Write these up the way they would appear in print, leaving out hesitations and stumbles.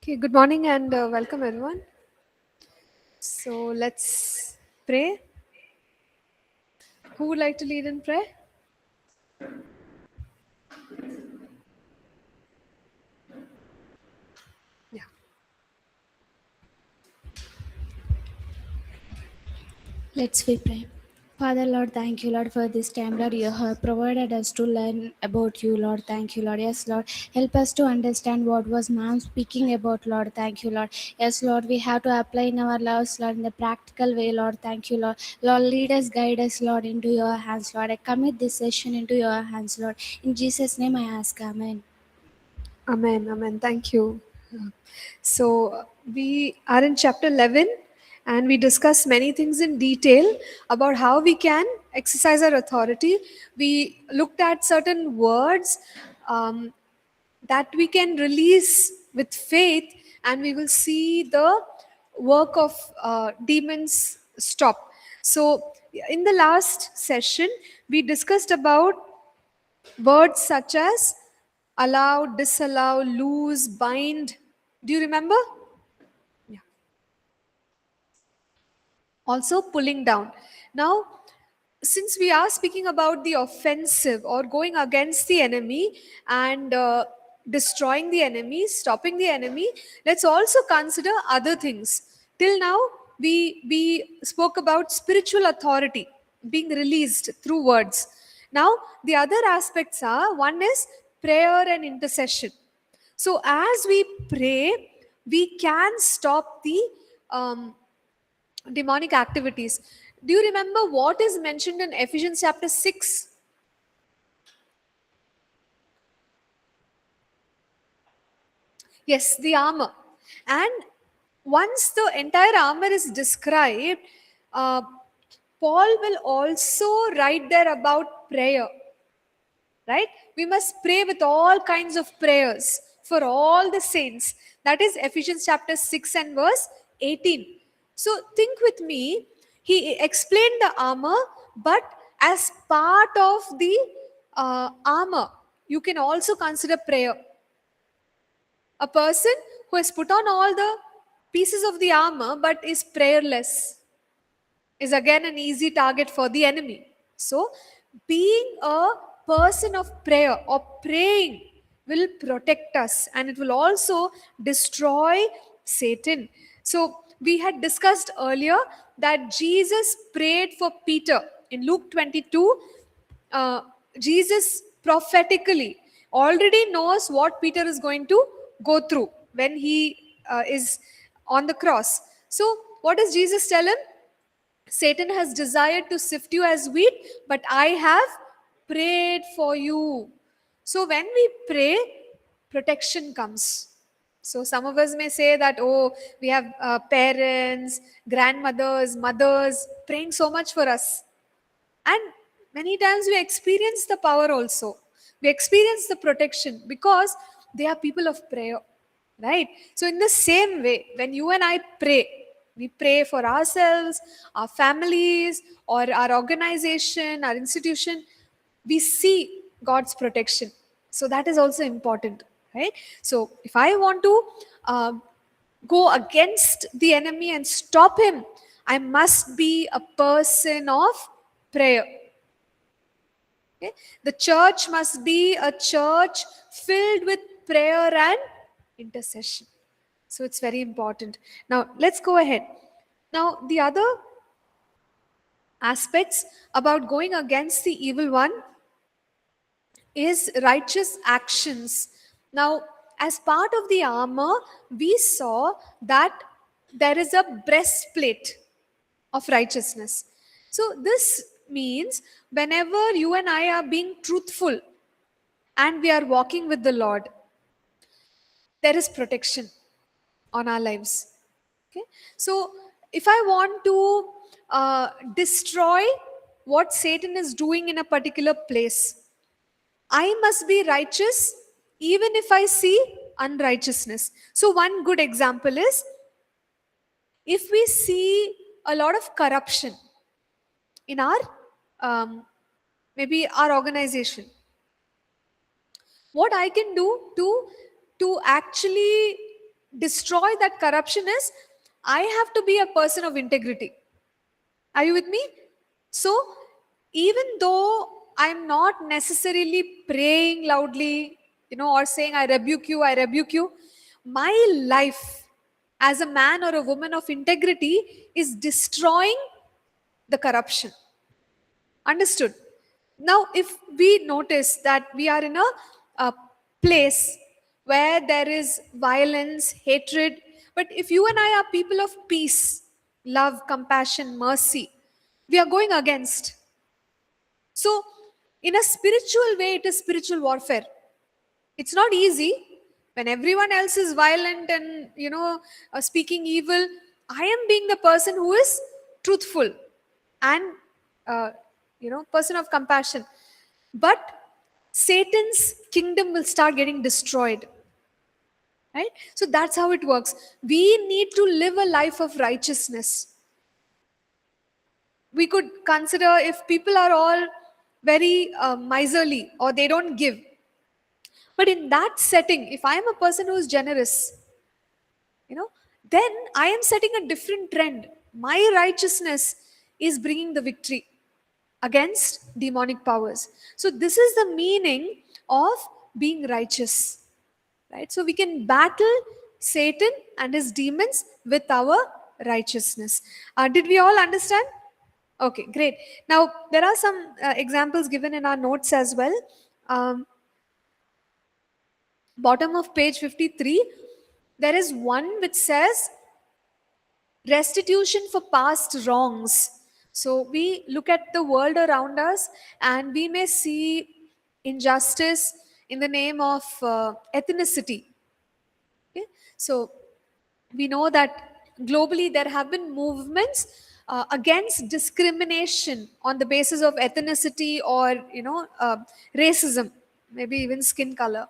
Okay, good morning and welcome everyone. So let's pray. Who would like to lead in prayer? Yeah. Let's we pray. Father Lord, thank you, Lord, for this time, Lord. You have provided us to learn about you, Lord. Thank you, Lord. Yes, Lord. Help us to understand what was ma'am speaking about, Lord. Thank you, Lord. Yes, Lord. We have to apply in our lives, Lord, in the practical way, Lord. Thank you, Lord. Lord, lead us, guide us, Lord, into your hands, Lord. I commit this session into your hands, Lord. In Jesus' name I ask, Amen. Amen. Amen. Thank you. So we are in chapter 11 and we discuss many things in detail about how we can exercise our authority. We looked at certain words um, that we can release with faith, and we will see the work of demons stop. So in the last session we discussed about words such as allow, disallow, loose, bind. Do you remember? Yeah. Also pulling down. Now, since we are speaking about the offensive or going against the enemy and destroying the enemy, stopping the enemy, let's also consider other things. Till now we spoke about spiritual authority being released through words. Now the other aspects are, one is prayer and intercession. So as we pray, we can stop the um, demonic activities. Do you remember what is mentioned in Ephesians chapter 6? Yes, the armor. And once the entire armor is described, uh, Paul will also write there about prayer. Right? We must pray with all kinds of prayers for all the saints. That is Ephesians chapter 6 and verse 18. So think with me, he explained the armor, but as part of the armor, you can also consider prayer. A person who has put on all the pieces of the armor but is prayerless is again an easy target for the enemy. So, being a person of prayer or praying will protect us, and it will also destroy Satan. So, we had discussed earlier that Jesus prayed for Peter in Luke 22. uh, Jesus prophetically already knows what Peter is going to go through when he is on the cross. So, what does Jesus tell him? Satan has desired to sift you as wheat, but I have prayed for you. So when we pray, protection comes. So some of us may say that, oh, we have parents, grandmothers, mothers praying so much for us. And many times we experience the power also. We experience the protection because they are people of prayer. Right? So, in the same way, when you and I pray, we pray for ourselves, our families, or our organization, our institution, we see God's protection. So, that is also important. Right? So, if I want to go against the enemy and stop him, I must be a person of prayer. Okay? The church must be a church filled with prayer and intercession. So it's very important. Now let's go ahead. Now the other aspects about going against the evil one is righteous actions. Now, as part of the armor, we saw that there is a breastplate of righteousness. So, this means whenever you and I are being truthful and we are walking with the Lord, there is protection on our lives. Okay, so if I want to destroy what Satan is doing in a particular place, I must be righteous even if I see unrighteousness. So, one good example is if we see a lot of corruption in our um, maybe our organization, what I can do to actually destroy that corruption is I have to be a person of integrity. Are you with me? So, even though I'm not necessarily praying loudly, or saying, I rebuke you, my life as a man or a woman of integrity is destroying the corruption. Understood? Now, if we notice that we are in a place where there is violence, hatred, but if you and I are people of peace, love, compassion, mercy, we are going against. So, in a spiritual way, it is spiritual warfare. It's not easy when everyone else is violent and speaking evil. I am being the person who is truthful and uh, person of compassion, but Satan's kingdom will start getting destroyed, right? So that's how it works. We need to live a life of righteousness. We could consider if people are all very miserly or they don't give, but in that setting, if I am a person who is generous, then I am setting a different trend. My righteousness is bringing the victory against demonic powers. So this is the meaning of being righteous, right? So we can battle Satan and his demons with our righteousness. Did we all understand? Okay, great. Now there are some examples given in our notes as well. Um, Bottom of page 53, there is one which says restitution for past wrongs. So we look at the world around us and we may see injustice in the name of ethnicity. Okay? So we know that globally there have been movements against discrimination on the basis of ethnicity or racism, maybe even skin color.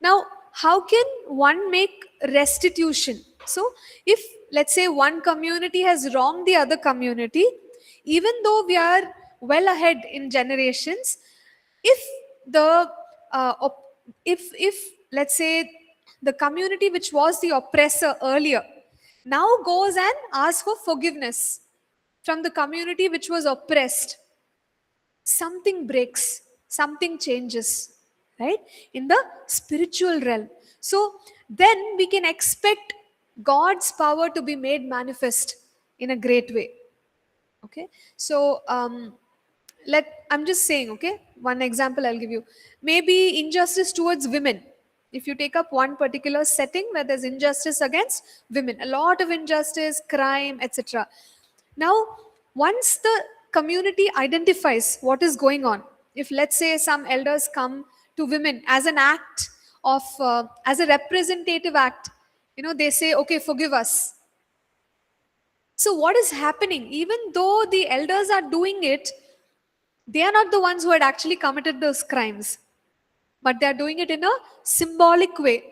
Now, how can one make restitution? So, if let's say one community has wronged the other community, even though we are well ahead in generations, if the if let's say the community which was the oppressor earlier now goes and asks for forgiveness from the community which was oppressed, something breaks, something changes, right? In the spiritual realm. So then we can expect God's power to be made manifest in a great way. Okay. So I'm just saying, okay, one example I'll give you. Maybe injustice towards women. If you take up one particular setting where there's injustice against women, a lot of injustice, crime, etc. Now, once the community identifies what is going on, if let's say some elders come to women as an act of, as a representative act, they say, okay, forgive us. So, what is happening? Even though the elders are doing it, they are not the ones who had actually committed those crimes, but they are doing it in a symbolic way.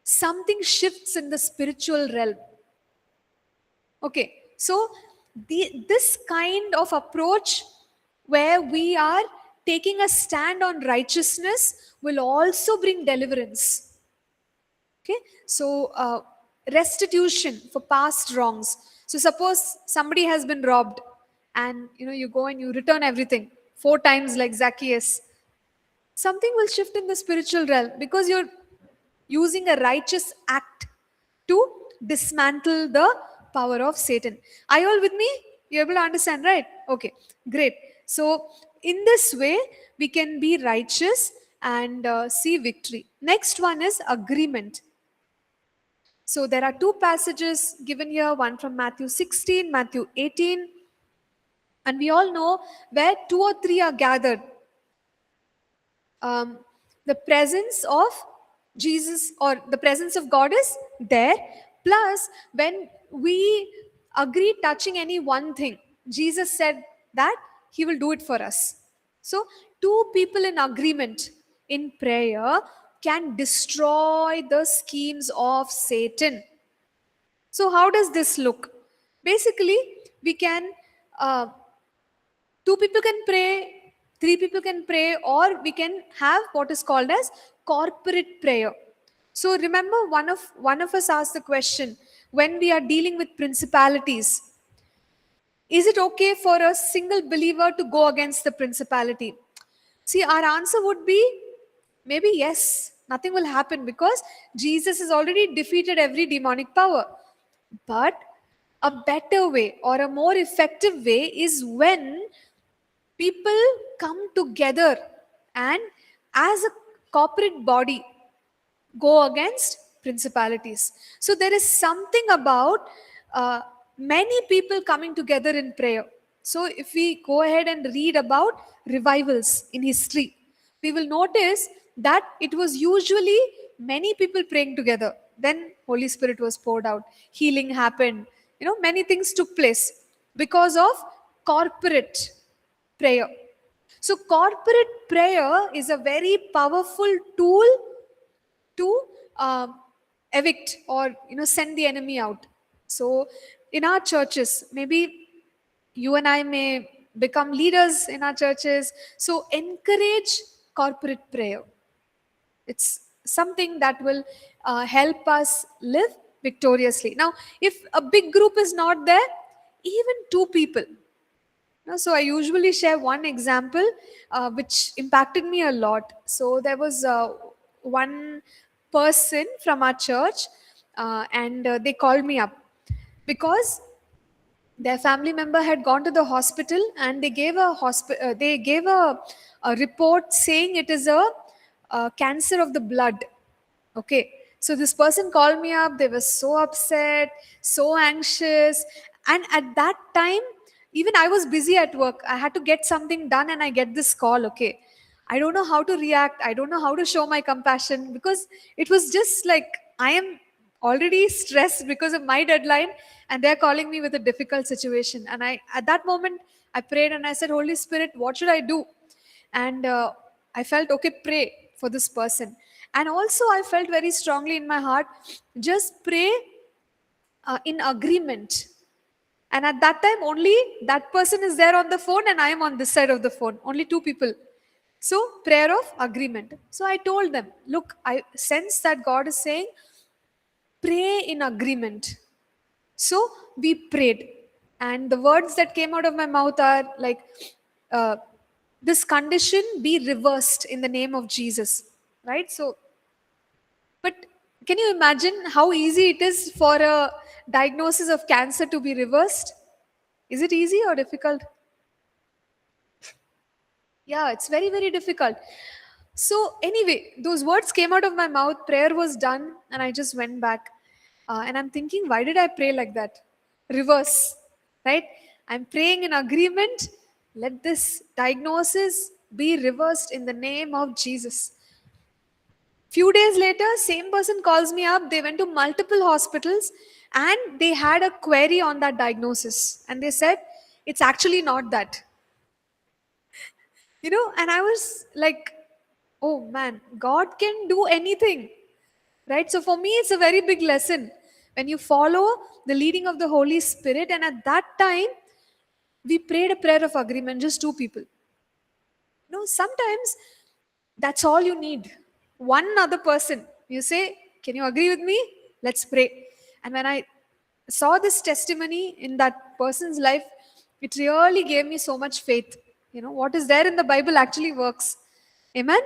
Something shifts in the spiritual realm. Okay, so this kind of approach where we are taking a stand on righteousness will also bring deliverance. Okay, so restitution for past wrongs. So suppose somebody has been robbed, and you go and you return everything 4 times like Zacchaeus. Something will shift in the spiritual realm because you're using a righteous act to dismantle the power of Satan. Are you all with me? You're able to understand, right? Okay, great. So, in this way, we can be righteous and see victory. Next one is agreement. So, there are two passages given here, one from Matthew 16, Matthew 18. And we all know where two or three are gathered, the presence of Jesus or the presence of God is there. Plus, when we agree touching any one thing, Jesus said that He will do it for us. So, two people in agreement in prayer can destroy the schemes of Satan. So, how does this look? Basically, we can uh, 2 people can pray, 3 people can pray, or we can have what is called as corporate prayer. So remember, one of us asked the question, when we are dealing with principalities, is it okay for a single believer to go against the principality? See, our answer would be maybe yes. Nothing will happen because Jesus has already defeated every demonic power. But a better way or a more effective way is when people come together and, as a corporate body, go against principalities. So there is something about many people coming together in prayer. So if we go ahead and read about revivals in history, we will notice that it was usually many people praying together. Then Holy Spirit was poured out, healing happened, many things took place because of corporate prayer. So corporate prayer is a very powerful tool to evict or send the enemy out. So in our churches, maybe you and I may become leaders in our churches. So encourage corporate prayer. It's something that will help us live victoriously. Now, if a big group is not there, even two people. So I usually share one example which impacted me a lot. So there was one person from our church, and they called me up because their family member had gone to the hospital, and they gave a report saying it is a cancer of the blood. Okay. So this person called me up. They were so upset, so anxious. And at that time, even I was busy at work. I had to get something done and I get this call. Okay. I don't know how to react. I don't know how to show my compassion because it was just like I am already stressed because of my deadline and they're calling me with a difficult situation. And at that moment, I prayed and I said, Holy Spirit, what should I do? And I felt, okay, pray for this person. And also I felt very strongly in my heart, just pray in agreement. And at that time, only that person is there on the phone and I am on this side of the phone, only two people. So prayer of agreement. So I told them, look, I sense that God is saying pray in agreement. So we prayed, and the words that came out of my mouth are like, uh, this condition be reversed in the name of Jesus, right? So, but can you imagine how easy it is for a diagnosis of cancer to be reversed? Is it easy or difficult? Yeah, it's very, very difficult. So, anyway, those words came out of my mouth, prayer was done, and I just went back. And I'm thinking, why did I pray like that? Reverse, right? I'm praying in agreement. Let this diagnosis be reversed in the name of Jesus. Few days later, same person calls me up. They went to multiple hospitals and they had a query on that diagnosis. And they said, it's actually not that. And I was like, oh man, God can do anything, right? So for me, it's a very big lesson when you follow the leading of the Holy Spirit. And at that time, we prayed a prayer of agreement, just two people. Sometimes that's all you need. One other person. You say, can you agree with me? Let's pray. And when I saw this testimony in that person's life, it really gave me so much faith. What is there in the Bible actually works. Amen.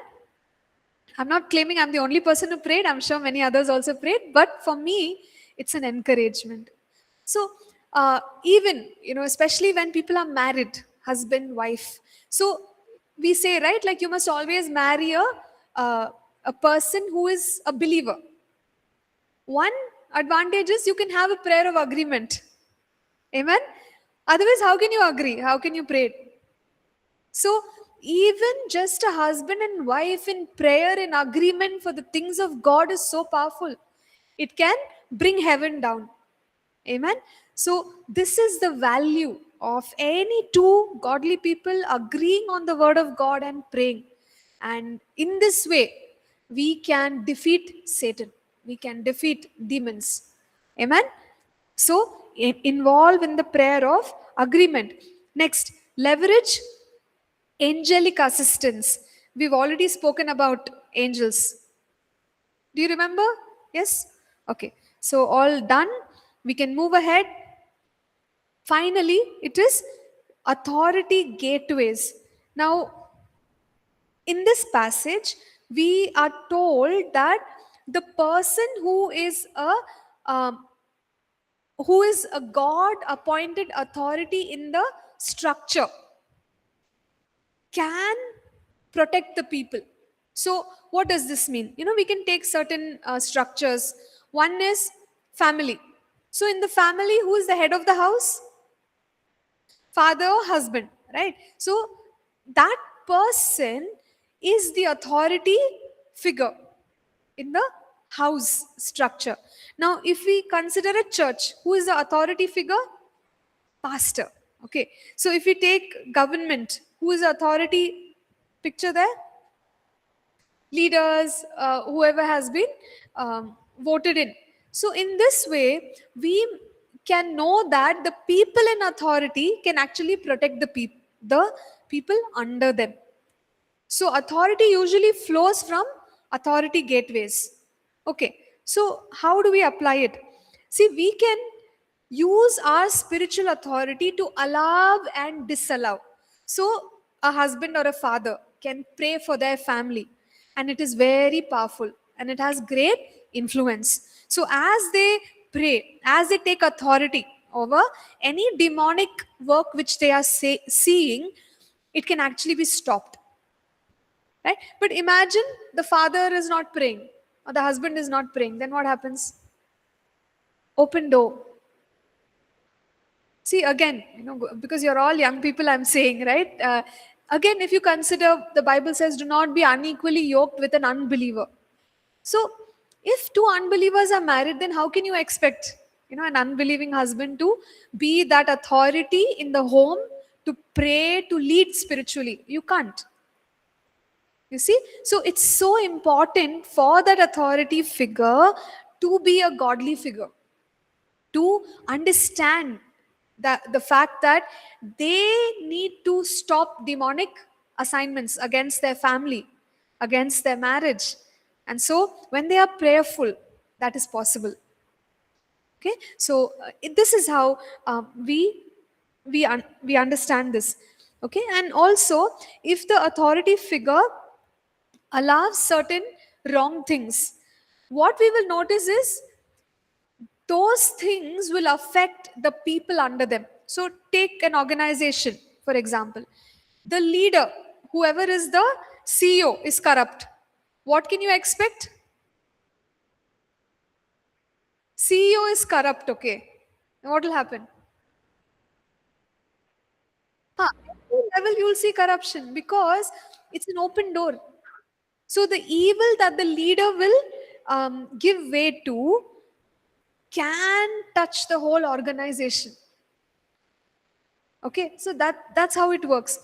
I'm not claiming I'm the only person who prayed. I'm sure many others also prayed. But for me, it's an encouragement. So, even, especially when people are married, husband, wife. So, we say, right, like you must always marry a person who is a believer. One advantage is you can have a prayer of agreement. Amen. Otherwise, how can you agree? How can you pray? So, even just a husband and wife in prayer, in agreement for the things of God is so powerful. It can bring heaven down. Amen. So, this is the value of any two godly people agreeing on the word of God and praying. And in this way, we can defeat Satan, we can defeat demons. Amen. So, involve in the prayer of agreement. Next, leverage angelic assistance. We've already spoken about angels. Do you remember? Yes? Okay. So, all done. We can move ahead. Finally, it is authority gateways. Now, in this passage, we are told that the person um, who is a God appointed authority in the structure can protect the people. So, what does this mean? We can take certain structures. One is family. So, in the family, who is the head of the house? Father or husband, right? So, that person is the authority figure in the house structure. Now, if we consider a church, who is the authority figure? Pastor. Okay. So, if we take government, who is the authority picture there? Leaders, whoever has been voted in. So, in this way, we can know that the people in authority can actually protect the people under them. So, authority usually flows from authority gateways. Okay, so how do we apply it? See, we can use our spiritual authority to allow and disallow. So, a husband or a father can pray for their family, and it is very powerful and it has great influence. So, as they pray, as they take authority over any demonic work which they are seeing, it can actually be stopped, right? But imagine the father is not praying or the husband is not praying, then what happens? Open door. See, again, because you're all young people, I'm saying, right? Again, if you consider, the Bible says, do not be unequally yoked with an unbeliever. So, if two unbelievers are married, then how can you expect, an unbelieving husband to be that authority in the home, to pray, to lead spiritually? You can't. You see? So it's so important for that authority figure to be a godly figure, to understand that the fact that they need to stop demonic assignments against their family, against their marriage. And so when they are prayerful, that is possible. Okay? So this is how we understand this. Okay? And also, if the authority figure allows certain wrong things, what we will notice is those things will affect the people under them. So, take an organization, for example. The leader, whoever is the CEO, is corrupt. What can you expect? CEO is corrupt, okay. What will happen? Every level you will see corruption because it's an open door. So the evil that the leader will give way to can touch the whole organization. Okay, so that's how it works.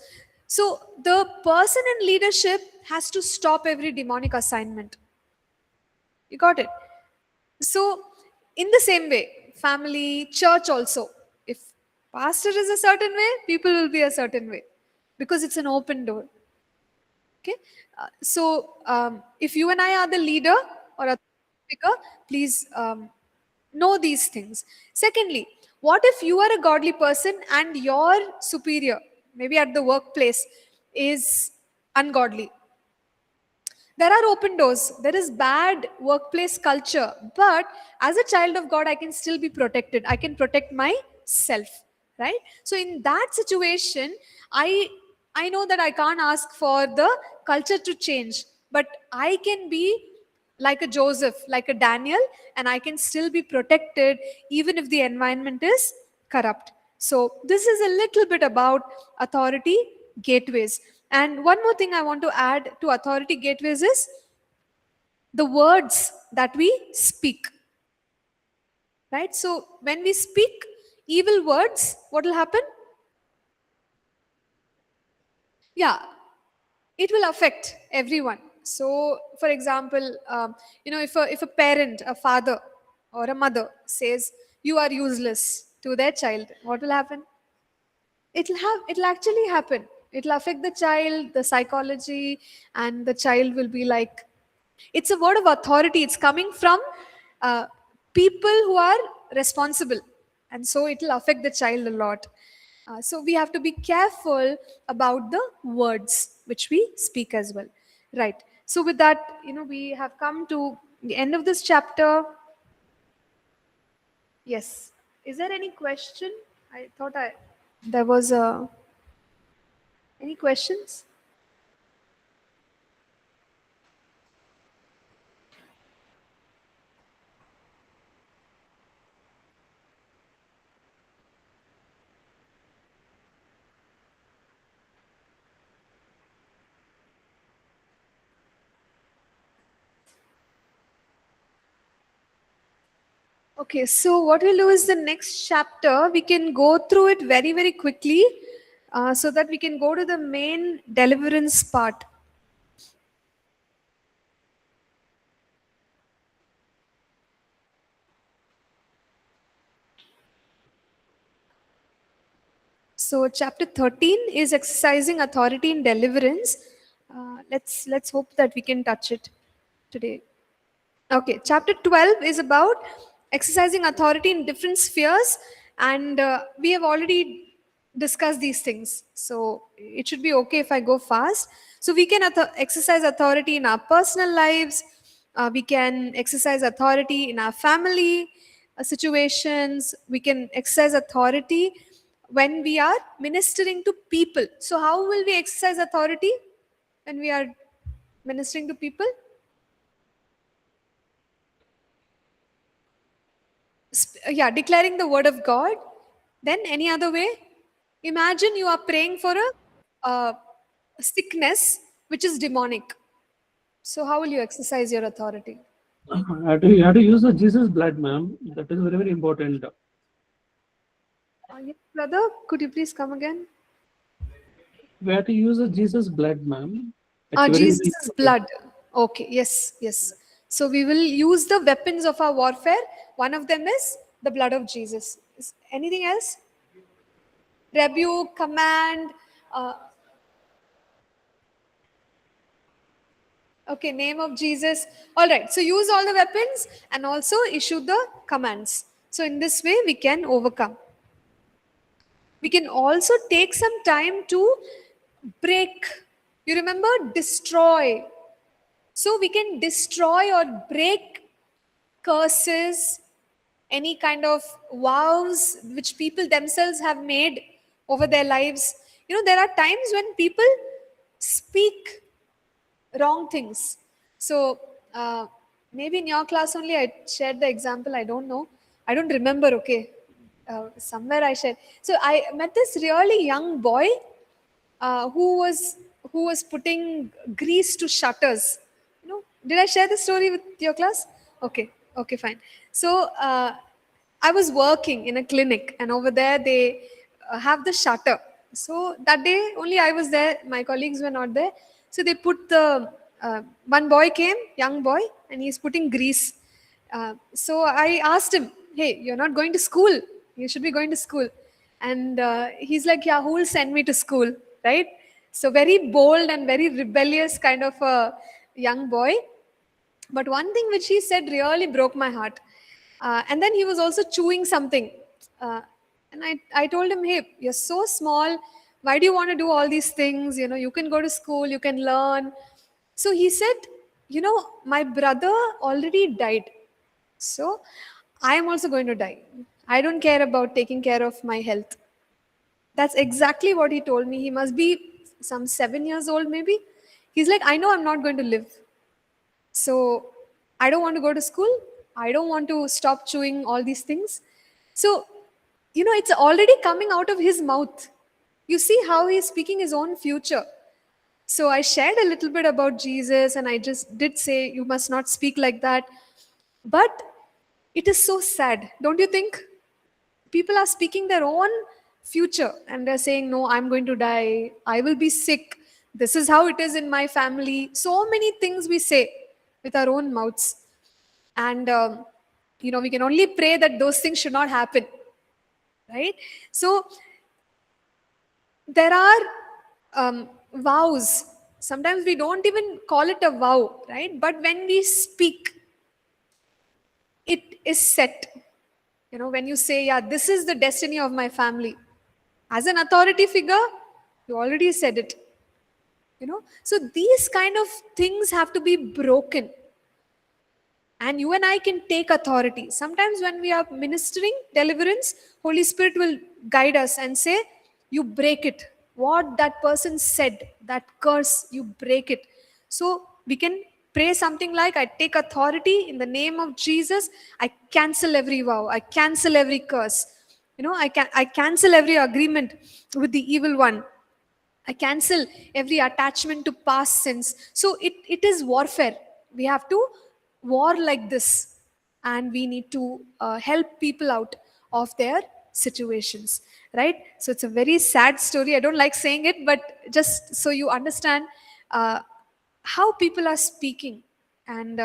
So the person in leadership has to stop every demonic assignment. You got it? So in the same way, family, church also, if pastor is a certain way, people will be a certain way because it's an open door. Okay, so if you and I are the leader or a figure, please know these things. Secondly, what if you are a godly person and your superior, maybe at the workplace, is ungodly? There are open doors. There is bad workplace culture, but as a child of God, I can still be protected. I can protect myself, right? So in that situation, I I know that I can't ask for the culture to change, but I can be like a Joseph, like a Daniel, and I can still be protected even if the environment is corrupt. So, this is a little bit about authority gateways. And one more thing I want to add to authority gateways is the words that we speak, right? So, when we speak evil words, what will happen? Yeah, it will affect everyone. So for example, if a parent, a father or a mother says you are useless to their child, what will happen? It'll actually happen. It'll affect the child, the psychology, and the child will be like, It's a word of authority. It's coming from uh, people who are responsible, and so it will affect the child a lot. So we have to be careful about the words which we speak as well, right? So with that, we have come to the end of this chapter. Yes. Is there any question? I thought there was a any questions? Okay, so what we'll do is the next chapter, we can go through it very, very quickly so that we can go to the main deliverance part. So chapter 13 is exercising authority in deliverance. Let's hope that we can touch it today. Okay, chapter 12 is about exercising authority in different spheres, and we have already discussed these things. So it should be okay if I go fast. So we can exercise authority in our personal lives, we can exercise authority in our family situations, we can exercise authority when we are ministering to people. So, how will we exercise authority when we are ministering to people? Yeah, declaring the word of God. Then any other way? Imagine you are praying for a sickness which is demonic. So how will you exercise your authority? You have to use the Jesus blood, ma'am. That is very, very important. Yes, brother, could you please come again? We have to use the Jesus blood, ma'am. It's very, very Jesus' important. blood. Okay, yes, yes. So we will use the weapons of our warfare. One of them is the blood of Jesus. Anything else? Rebuke, command. Uh, okay, name of Jesus. All right. So use all the weapons and also issue the commands. So in this way, we can overcome. We can also take some time to break. You remember destroy. So we can destroy or break curses, any kind of vows which people themselves have made over their lives. There are times when people speak wrong things. So maybe in your class only I shared the example. I don't know. I don't remember. Okay, somewhere I shared. So I met this really young boy uh, who was who was putting grease to shutters. Did I share the story with your class? Okay, okay, fine. So I was working in a clinic, and over there they have the shutter. So that day only I was there. My colleagues were not there. So they put the one boy came, young boy, and he's putting grease. So I asked him, "Hey, you're not going to school. You should be going to school." And he's like, "Yeah, who will send me to school?" Right? So very bold and very rebellious kind of a young boy. But one thing which he said really broke my heart. And then he was also chewing something. And I told him, "Hey, you're so small. Why do you want to do all these things? You can go to school, you can learn." So he said, "My brother already died. So I am also going to die. I don't care about taking care of my health." That's exactly what he told me. He must be some 7 years old, maybe. He's like, "I know I'm not going to live. So I don't want to go to school. I don't want to stop chewing all these things." So, it's already coming out of his mouth. You see how he's speaking his own future. So I shared a little bit about Jesus and I just did say, you must not speak like that. But it is so sad, don't you think? People are speaking their own future and they're saying, "No, I'm going to die. I will be sick. This is how it is in my family." So many things we say with our own mouths. And, we can only pray that those things should not happen. Right? So there are vows. Sometimes we don't even call it a vow, right? But when we speak, it is set. When you say, yeah, this is the destiny of my family, as an authority figure, you already said it. So these kind of things have to be broken, and you and I can take authority. Sometimes when we are ministering deliverance, Holy Spirit will guide us and say, you break it. What that person said, that curse, you break it. So we can pray something like, I take authority in the name of Jesus. I cancel every vow, I cancel every curse. I cancel every agreement with the evil one. I cancel every attachment to past sins. So it is warfare. We have to war like this, and we need to help people out of their situations, right? So it's a very sad story. I don't like saying it, but just so you understand uh, how people are speaking, and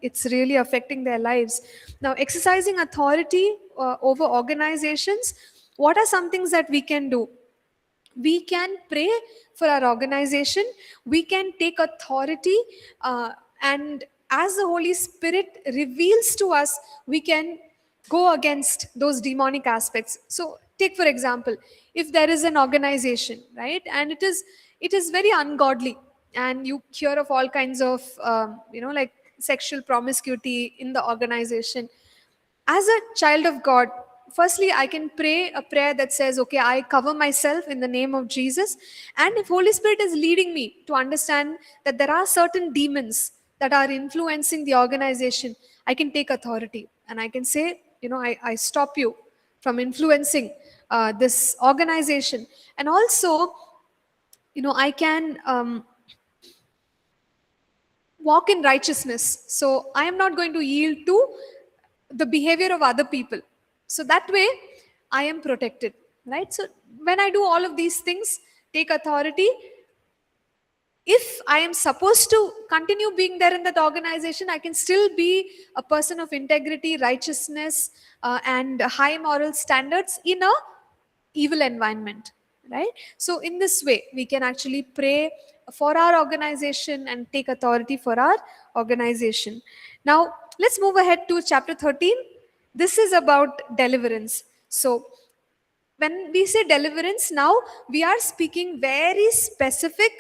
it's really affecting their lives. Now, exercising authority over organizations, what are some things that we can do? We can pray for our organization, we can take authority, and as the Holy Spirit reveals to us, we can go against those demonic aspects. So take for example, if there is an organization, right, and it is very ungodly, and you hear of all kinds of like sexual promiscuity in the organization. As a child of God, firstly, I can pray a prayer that says, okay, I cover myself in the name of Jesus. And if Holy Spirit is leading me to understand that there are certain demons that are influencing the organization, I can take authority and I can say, I stop you from influencing this organization. And also, I can walk in righteousness. So I am not going to yield to the behavior of other people. So that way, I am protected, right? So when I do all of these things, take authority, if I am supposed to continue being there in that organization, I can still be a person of integrity, righteousness, and high moral standards in a evil environment, right? So in this way, we can actually pray for our organization and take authority for our organization. Now, let's move ahead to chapter 13. This is about deliverance. So when we say deliverance, now we are speaking very specific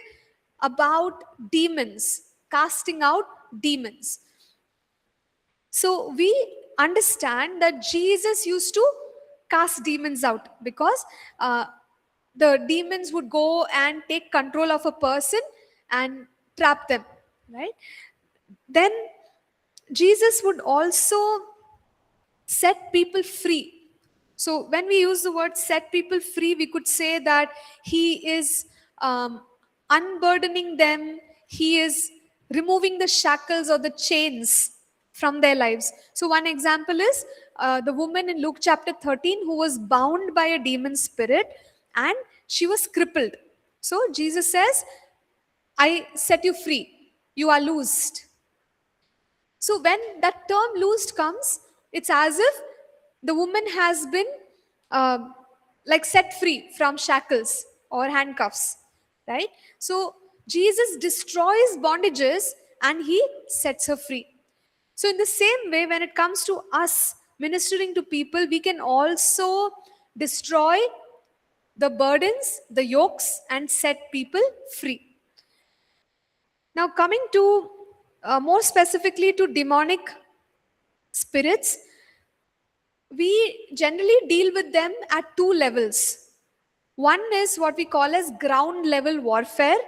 about demons, casting out demons. So we understand that Jesus used to cast demons out, because the demons would go and take control of a person and trap them, right? Then Jesus would also set people free. So when we use the word set people free, we could say that he is unburdening them, he is removing the shackles or the chains from their lives. So one example is the woman in Luke chapter 13 who was bound by a demon spirit and she was crippled. So Jesus says, I set you free, you are loosed. So when that term loosed comes, it's as if the woman has been uh, like set free from shackles or handcuffs, right? So Jesus destroys bondages and he sets her free. So in the same way, when it comes to us ministering to people, we can also destroy the burdens, the yokes, and set people free. Now, coming to more specifically to demonic spirits, we generally deal with them at two levels. One is what we call as ground level warfare.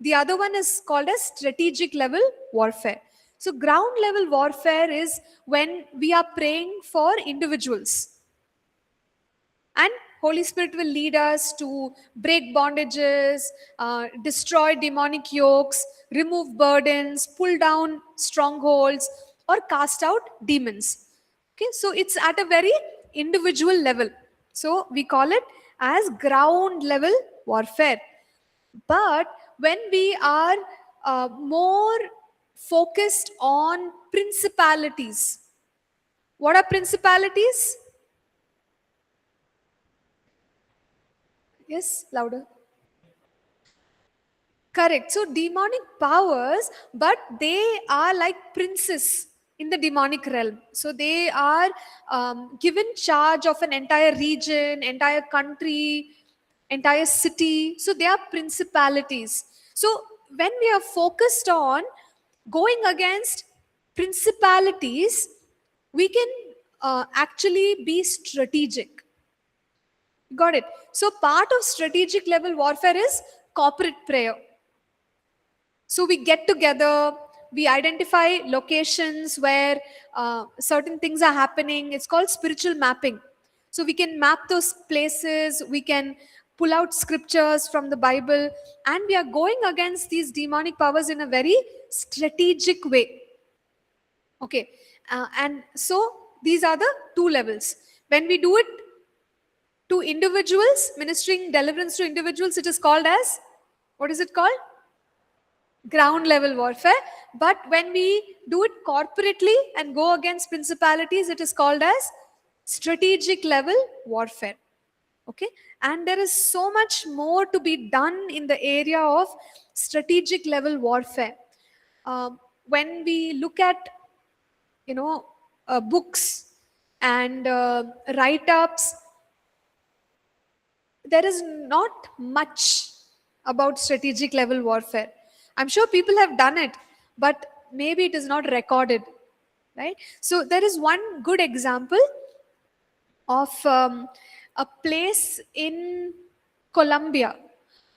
The other one is called as strategic level warfare. So ground level warfare is when we are praying for individuals, and Holy Spirit will lead us to break bondages, destroy demonic yokes, remove burdens, pull down strongholds, or cast out demons. Okay, so it's at a very individual level. So we call it as ground level warfare. But when we are more focused on principalities, what are principalities? Yes, louder. Correct. So demonic powers, but they are like princes in the demonic realm. So they are given charge of an entire region, entire country, entire city. So they are principalities. So when we are focused on going against principalities, we can actually be strategic. Got it. So part of strategic level warfare is corporate prayer. So we get together, we identify locations where certain things are happening. It's called spiritual mapping. So we can map those places, we can pull out scriptures from the Bible, and we are going against these demonic powers in a very strategic way. Okay, and so these are the two levels. When we do it to individuals, ministering deliverance to individuals, it is called as, what is it called? Ground level warfare. But when we do it corporately and go against principalities, it is called as strategic level warfare. Okay, and there is so much more to be done in the area of strategic level warfare. When we look at, you know, books and write-ups, there is not much about strategic level warfare. I'm sure people have done it, but maybe it is not recorded, right? So there is one good example of a place in Colombia,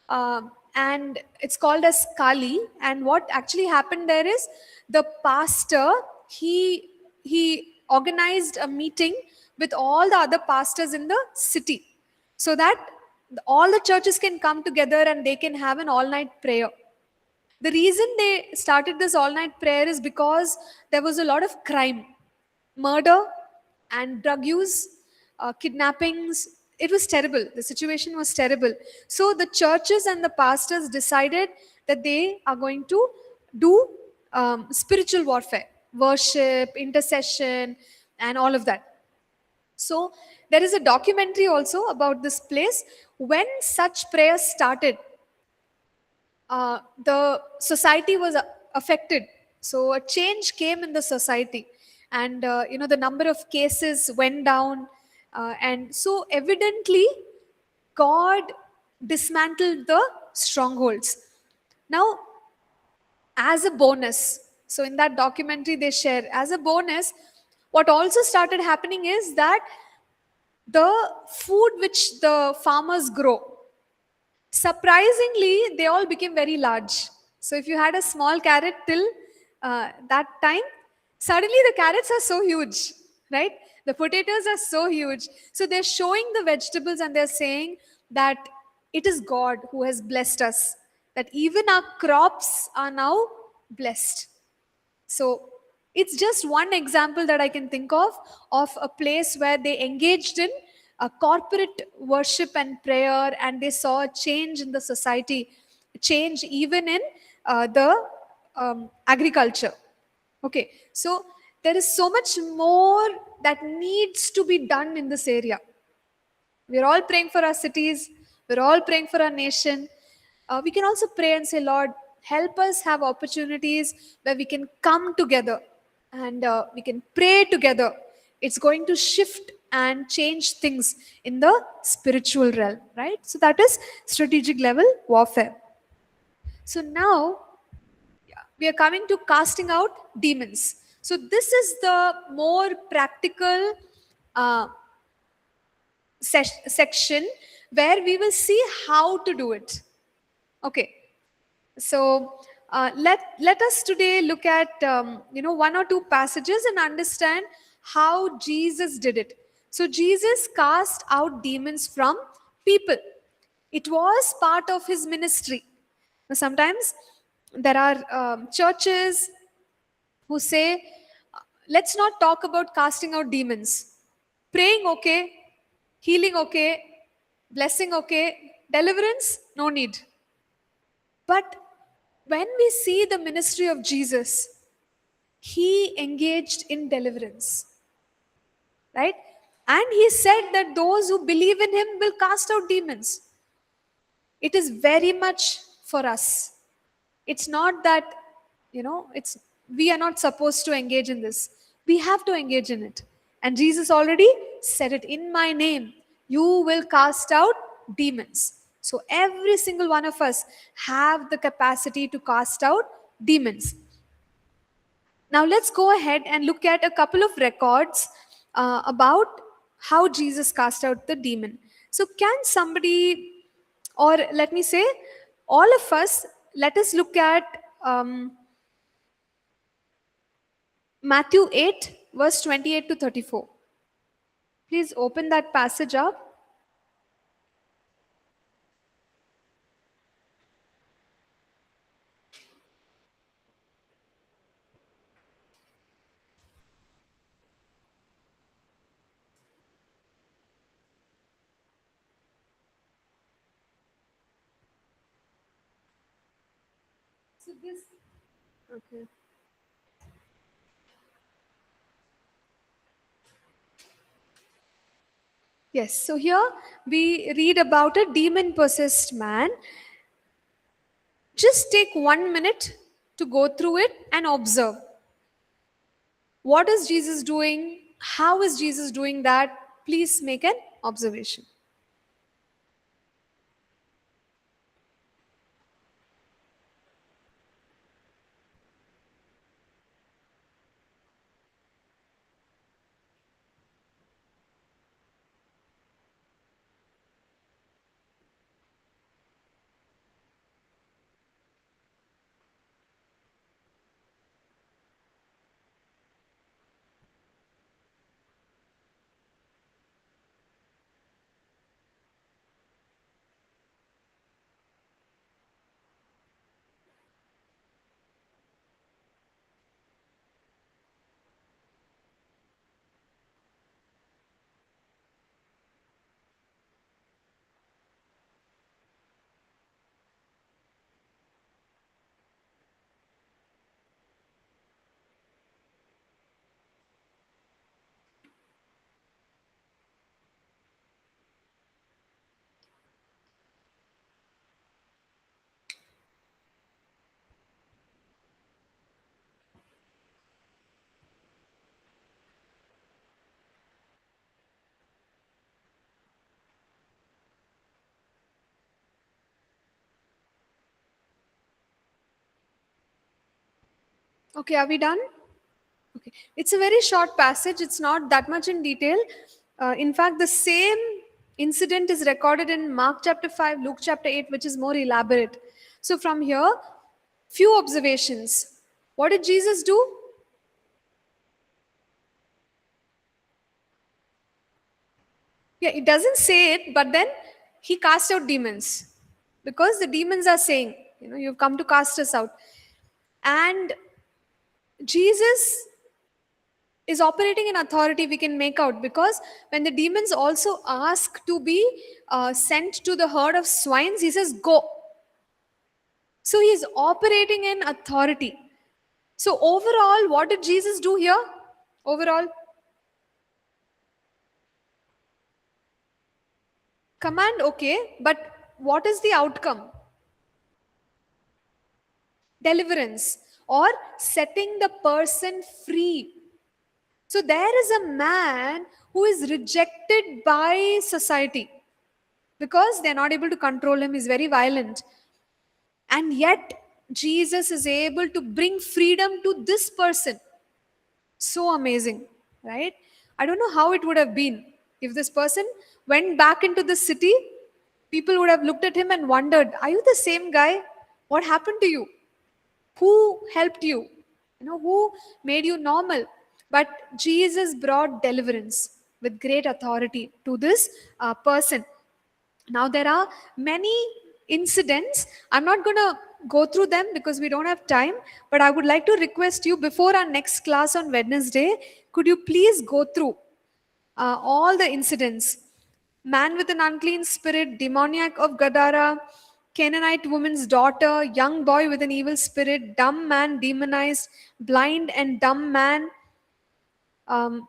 and it's called as Kali. And what actually happened there is, the pastor, he organized a meeting with all the other pastors in the city, so that all the churches can come together and they can have an all night prayer. The reason they started this all night prayer is because there was a lot of crime, murder, and drug use, kidnappings. It was terrible. The situation was terrible. So the churches and the pastors decided that they are going to do spiritual warfare, worship, intercession, and all of that. So there is a documentary also about this place. When such prayers started, the society was affected. So a change came in the society, and the number of cases went down, and so evidently God dismantled the strongholds. Now, as a bonus, so in that documentary they share, as a bonus, what also started happening is that the food which the farmers grow, surprisingly, they all became very large. So if you had a small carrot till that time, suddenly the carrots are so huge, right? The potatoes are so huge. So they're showing the vegetables and they're saying that it is God who has blessed us, that even our crops are now blessed. So it's just one example that I can think of a place where they engaged in a corporate worship and prayer, and they saw a change in the society, change even in the agriculture. Okay, so there is so much more that needs to be done in this area. We're all praying for our cities, we're all praying for our nation. We can also pray and say, Lord, help us have opportunities where we can come together and we can pray together. It's going to shift and change things in the spiritual realm, right? So that is strategic level warfare. So now we are coming to casting out demons. So this is the more practical uh, section where we will see how to do it. Okay, so let us today look at one or two passages and understand how Jesus did it. So Jesus cast out demons from people. It was part of his ministry. Now, sometimes there are churches who say, let's not talk about casting out demons. Praying okay, healing okay, blessing okay, deliverance no need. But when we see the ministry of Jesus, he engaged in deliverance, right? And he said that those who believe in him will cast out demons. It is very much for us. It's not that, it's we are not supposed to engage in this. We have to engage in it. And Jesus already said it, in my name you will cast out demons. So every single one of us have the capacity to cast out demons. Now let's go ahead and look at a couple of records about how Jesus cast out the demon. So, can somebody, or let me say, all of us, let us look at Matthew 8, verse 28 to 34. Please open that passage up. So this, okay. Yes, so here we read about a demon possessed man. Just take 1 minute to go through it and observe. What is Jesus doing? How is Jesus doing that? Please make an observation. Okay, are we done? Okay. It's a very short passage, it's not that much in detail. In fact, the same incident is recorded in Mark chapter 5, Luke chapter 8, which is more elaborate. So, from here, few observations. What did Jesus do? Yeah, it doesn't say it, but then he cast out demons because the demons are saying, you've come to cast us out. And Jesus is operating in authority, we can make out, because when the demons also ask to be sent to the herd of swines, he says, go. So he is operating in authority. So, overall, what did Jesus do here? Overall, command, okay, but what is the outcome? Deliverance or setting the person free. So there is a man who is rejected by society because they're not able to control him, he's very violent. And yet, Jesus is able to bring freedom to this person. So amazing, right? I don't know how it would have been if this person went back into the city. People would have looked at him and wondered, are you the same guy? What happened to you? Who helped you? Who made you normal? But Jesus brought deliverance with great authority to this person. Now, there are many incidents. I'm not going to go through them because we don't have time, but I would like to request you before our next class on Wednesday, could you please go through all the incidents? Man with an unclean spirit, demoniac of Gadara, Canaanite woman's daughter, young boy with an evil spirit, dumb man demonized, blind and dumb man,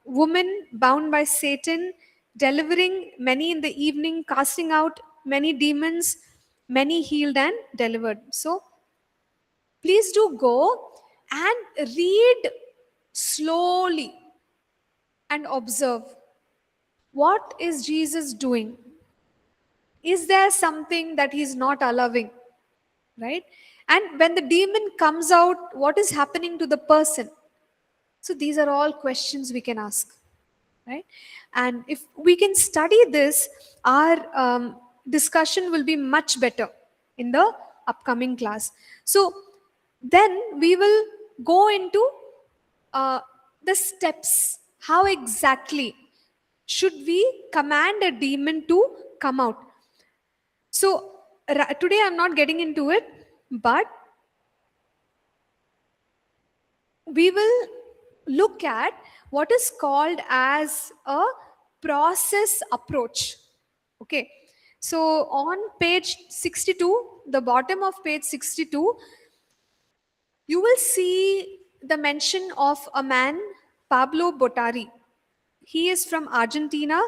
woman bound by Satan, delivering many in the evening, casting out many demons, many healed and delivered. So, Please do go and read slowly and observe. What is Jesus doing? Is there something that he's not allowing? Right? And when the demon comes out, what is happening to the person? So these are all questions we can ask, right? And if we can study this, our discussion will be much better in the upcoming class. So then we will go into uh, the steps. How exactly should we command a demon to come out? So today I'm not getting into it, but we will look at what is called as a process approach. Okay, so on page 62, the bottom of page 62, you will see the mention of a man, Pablo Bottari. He is from Argentina,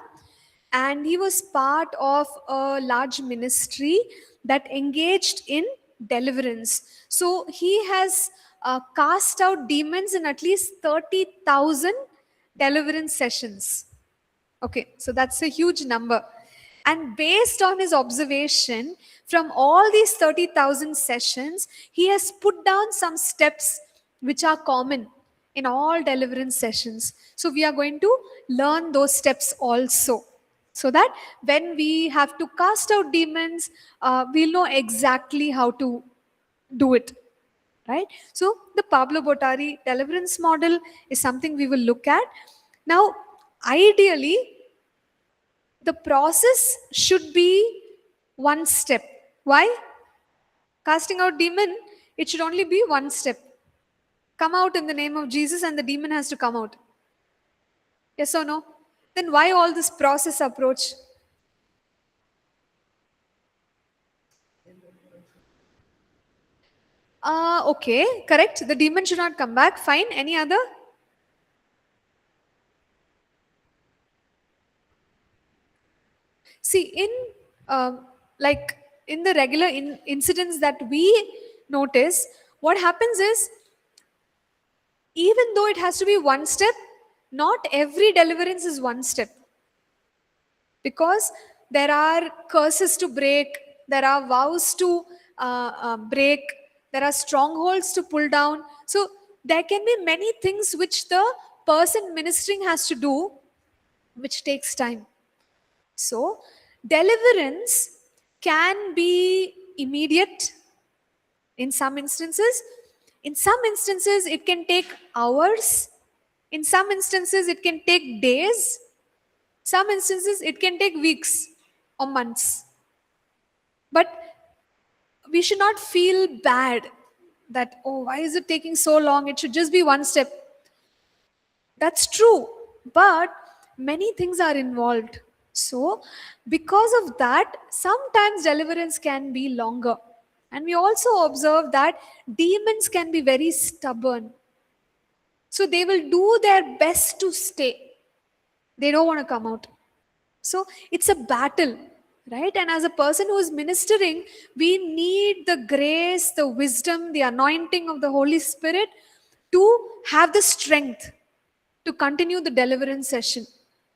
and he was part of a large ministry that engaged in deliverance. So he has cast out demons in at least 30,000 deliverance sessions. Okay, so that's a huge number. And based on his observation from all these 30,000 sessions, he has put down some steps which are common in all deliverance sessions. So we are going to learn those steps also. So that when we have to cast out demons, we'll know exactly how to do it. Right? So the Pablo Bottari deliverance model is something we will look at. Now, ideally, the process should be one step. Why? Casting out demon, it should only be one step. Come out in the name of Jesus and the demon has to come out. Yes or no? Then why all this process approach? Okay, correct. The demon should not come back. Fine. Any other? See, in like in the regular incidents that we notice, what happens is, even though it has to be one step, not every deliverance is one step, because there are curses to break, there are vows to break, there are strongholds to pull down. So there can be many things which the person ministering has to do, which takes time. So deliverance can be immediate in some instances. In some instances, it can take hours. In some instances, it can take days. Some instances, it can take weeks or months. But we should not feel bad that, oh, why is it taking so long? It should just be one step. That's true. But many things are involved. So, because of that, sometimes deliverance can be longer. And we also observe that demons can be very stubborn. So, they will do their best to stay. They don't want to come out. So it's a battle, right? And as a person who is ministering, we need the grace, the wisdom, the anointing of the Holy Spirit to have the strength to continue the deliverance session.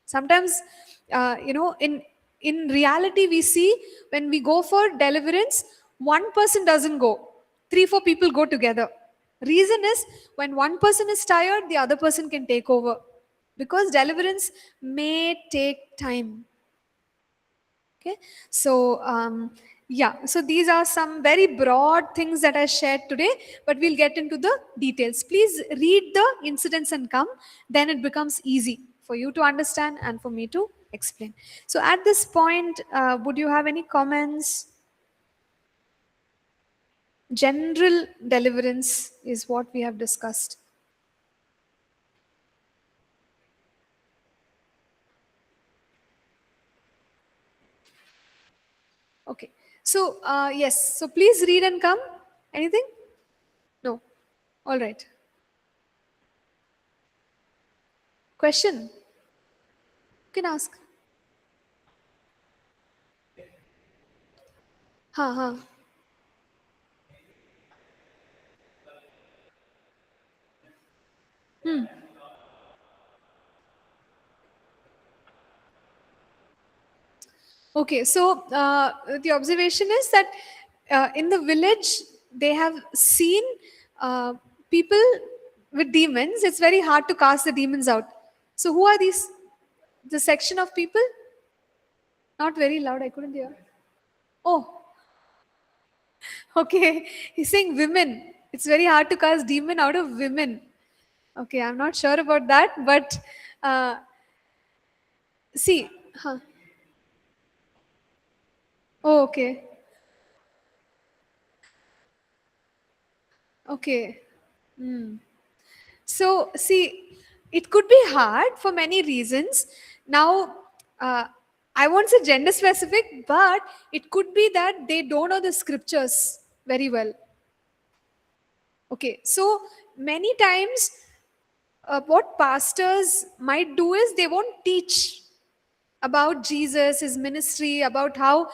Sometimes, in reality, we see when we go for deliverance, one person doesn't go, 3-4 people go together. Reason is, when one person is tired, the other person can take over, because deliverance may take time. Okay, so yeah, so these are some very broad things that I shared today, but we'll get into the details. Please read the incidents and come, then it becomes easy for you to understand and for me to explain. So at this point, would you have any comments? General deliverance is what we have discussed. Okay, so yes, so please read and come. Anything? No. All right. Question? You can ask. Ha ha. Okay, so the observation is that in the village they have seen uh, people with demons. It's very hard to cast the demons out. So who are these? The section of people? Not very loud. I couldn't hear. Oh, okay. He's saying women. It's very hard to cast demon out of women. Okay, I'm not sure about that, but uh, see. Huh. Oh, okay. Okay. So, see, it could be hard for many reasons. Now, uh, I won't say gender specific, but it could be that they don't know the scriptures very well. Okay, so many times what pastors might do is they won't teach about Jesus, his ministry, about how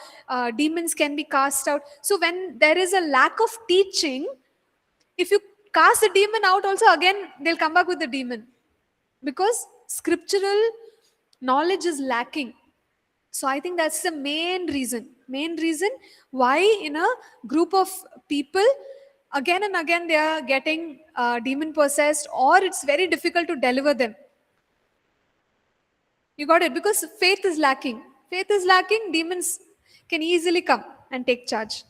demons can be cast out. So, when there is a lack of teaching, if you cast the demon out, also again they'll come back with the demon because scriptural knowledge is lacking. So I think that's the main reason why in a group of people again and again they are getting demon possessed, or it's very difficult to deliver them. You got it? Because faith is lacking. Faith is lacking, demons can easily come and take charge.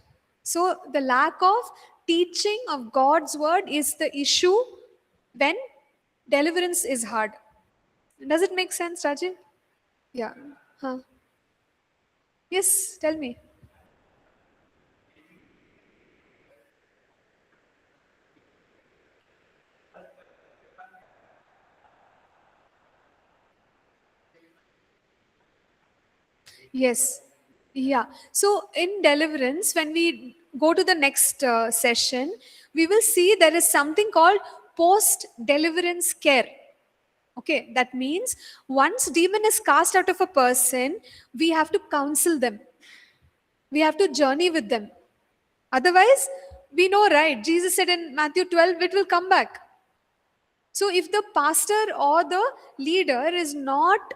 So the lack of teaching of God's word is the issue when deliverance is hard. Does it make sense, Rajiv? Yeah. Huh. Yes, tell me. Yes. Yeah. So in deliverance, when we go to the next session, we will see there is something called post deliverance care. Okay, that means once demon is cast out of a person, we have to counsel them. We have to journey with them. Otherwise, we know, right? Jesus said in Matthew 12, it will come back. So if the pastor or the leader is not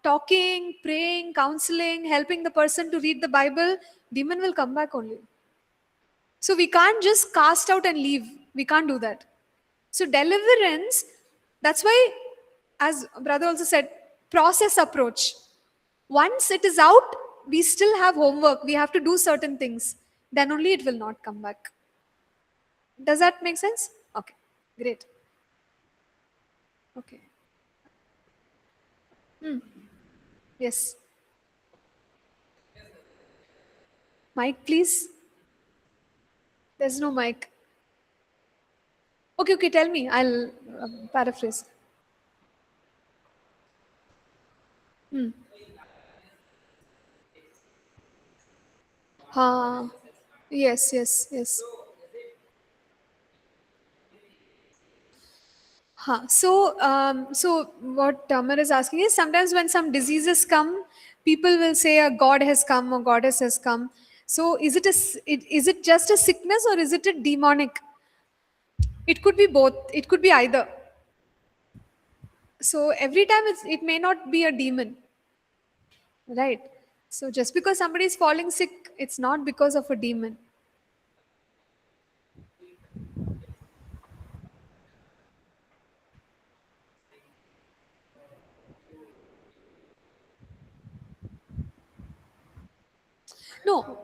talking, praying, counseling, helping the person to read the Bible, demon will come back only. So we can't just cast out and leave. We can't do that. So deliverance, that's why, as brother also said, process approach. Once it is out, we still have homework. We have to do certain things. Then only it will not come back. Does that make sense? Okay, great. Okay. Yes. Mic, please. There's no mic. Okay, okay, tell me. I'll paraphrase. Yes, yes, yes. So what Tamar is asking is sometimes when some diseases come, people will say a god has come or goddess has come. So is it just a sickness or is it a demonic? It could be both. It could be either. So every time it may not be a demon, right? So just because somebody is falling sick, it's not because of a demon. No,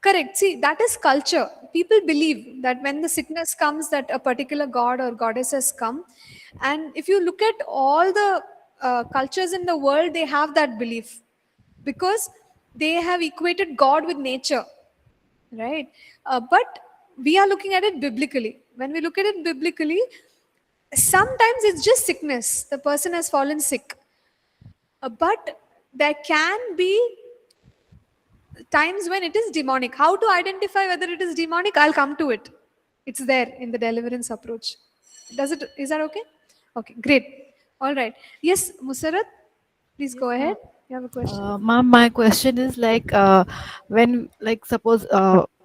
correct. See, that is culture. People believe that when the sickness comes, that a particular god or goddess has come. And if you look at all the cultures in the world, they have that belief because they have equated God with nature, right? But we are looking at it biblically. When we look at it biblically, sometimes it's just sickness. The person has fallen sick. But there can be times when it is demonic. How to identify whether it is demonic? I'll come to it. It's there in the deliverance approach. Is that okay? Okay, great. All right. Yes, Musarat, please go ahead. You have a question. Ma'am, my question is like when, like, suppose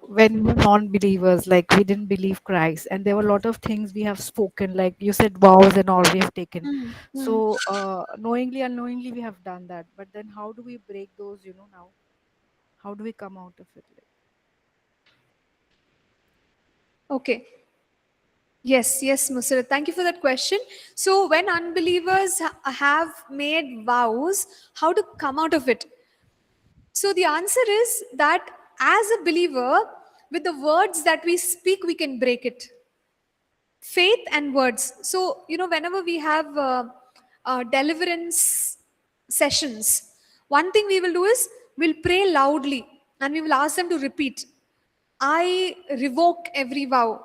when we were non-believers, like we didn't believe Christ, and there were a lot of things we have spoken, like you said, vows and all we have taken. Mm, mm. So knowingly, unknowingly, we have done that. But then, how do we break those? Now, how do we come out of it? Like, Okay. Yes, yes, Musira. Thank you for that question. So, when unbelievers have made vows, how to come out of it? So, the answer is that as a believer, with the words that we speak, we can break it. Faith and words. So, whenever we have deliverance sessions, one thing we will do is we'll pray loudly and we will ask them to repeat. I revoke every vow.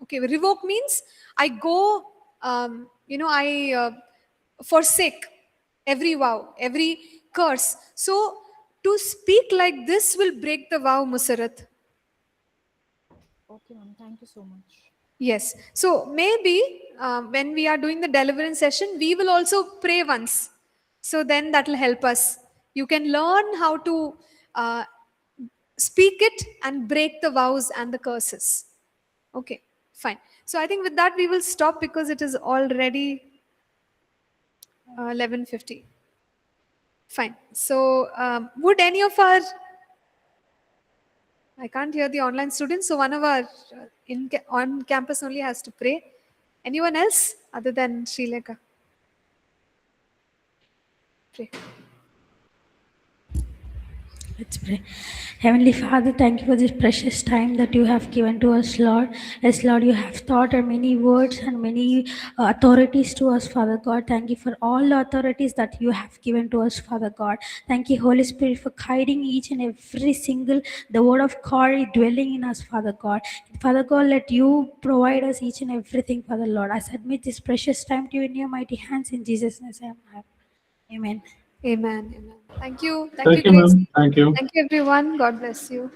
Okay, revoke means I go, I forsake every vow, every curse. So, to speak like this will break the vow, Musarat. okay, ma'am. Thank you so much. Yes. So maybe when we are doing the deliverance session, we will also pray once. So then that will help us. You can learn how to uh, speak it and break the vows and the curses. Okay, fine. So I think with that we will stop because it is already 11:50. Fine. So would any of our I can't hear the online students, so one of our on campus only has to pray. Anyone else other than Sri Lanka? Pray. Let's pray. Heavenly Father, thank you for this precious time that you have given to us, Lord. Yes, Lord, you have taught our many words and many authorities to us, Father God. Thank you for all the authorities that you have given to us, Father God. Thank you, Holy Spirit, for guiding each and every single, the word of God dwelling in us, Father God. Father God, let you provide us each and everything, Father Lord. I submit this precious time to you in your mighty hands in Jesus' name. Amen. Amen. Amen. Thank you. Thank you, Thank you, Grace. ma'am. Thank you. Thank you, everyone. God bless you.